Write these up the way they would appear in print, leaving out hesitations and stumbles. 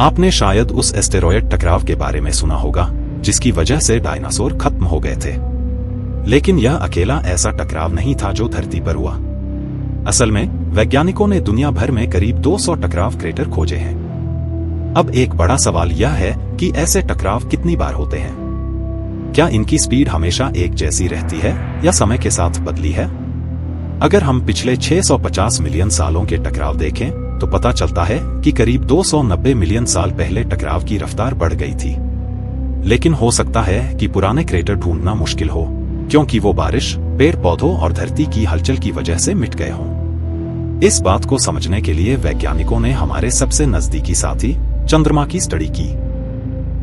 आपने शायद उस एस्टेरॉयड टकराव के बारे में सुना होगा जिसकी वजह से डायनासोर खत्म हो गए थे। लेकिन यह अकेला ऐसा टकराव नहीं था जो धरती पर हुआ। असल में वैज्ञानिकों ने दुनिया भर में करीब 200 टकराव क्रेटर खोजे हैं। अब एक बड़ा सवाल यह है कि ऐसे टकराव कितनी बार होते हैं? क्या इनकी स्पीड हमेशा एक जैसी रहती है या समय के साथ बदली है? अगर हम पिछले 650 मिलियन सालों के टकराव देखें तो पता चलता है कि करीब 290 मिलियन साल पहले टकराव की रफ्तार बढ़ गई थी। लेकिन हो सकता है कि पुराने क्रेटर ढूंढना मुश्किल हो, क्योंकि वो बारिश, पेड़ पौधों और धरती की हलचल की वजह से मिट गए हों। इस बात को समझने के लिए वैज्ञानिकों ने हमारे सबसे नजदीकी साथी चंद्रमा की स्टडी की।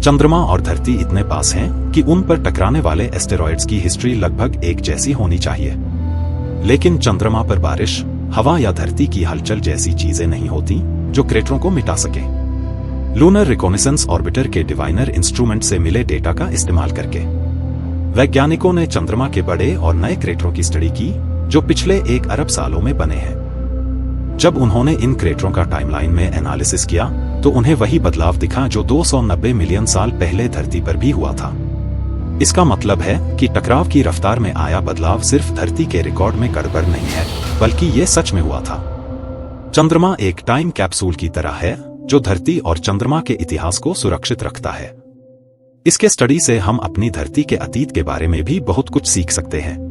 चंद्रमा और धरती इतने पास हैं कि उन पर टकराने वाले एस्टेरॉयड्स की हिस्ट्री लगभग एक जैसी होनी चाहिए। लेकिन चंद्रमा पर बारिश, हवा या धरती की हलचल जैसी चीजें नहीं होती जो क्रेटरों को मिटा सके। लूनर रिकॉनेसेंस ऑर्बिटर के डिवाइनर इंस्ट्रूमेंट से मिले डेटा का इस्तेमाल करके वैज्ञानिकों ने चंद्रमा के बड़े और नए क्रेटरों की स्टडी की जो पिछले 1 अरब सालों में बने हैं। जब उन्होंने इन क्रेटरों का टाइमलाइन में एनालिसिस किया तो उन्हें वही बदलाव दिखा जो 290 मिलियन साल पहले धरती पर भी हुआ था। इसका मतलब है कि टकराव की रफ्तार में आया बदलाव सिर्फ धरती के रिकॉर्ड में गड़बड़ नहीं है, बल्कि ये सच में हुआ था। चंद्रमा एक टाइम कैप्सूल की तरह है जो धरती और चंद्रमा के इतिहास को सुरक्षित रखता है। इसके स्टडी से हम अपनी धरती के अतीत के बारे में भी बहुत कुछ सीख सकते हैं।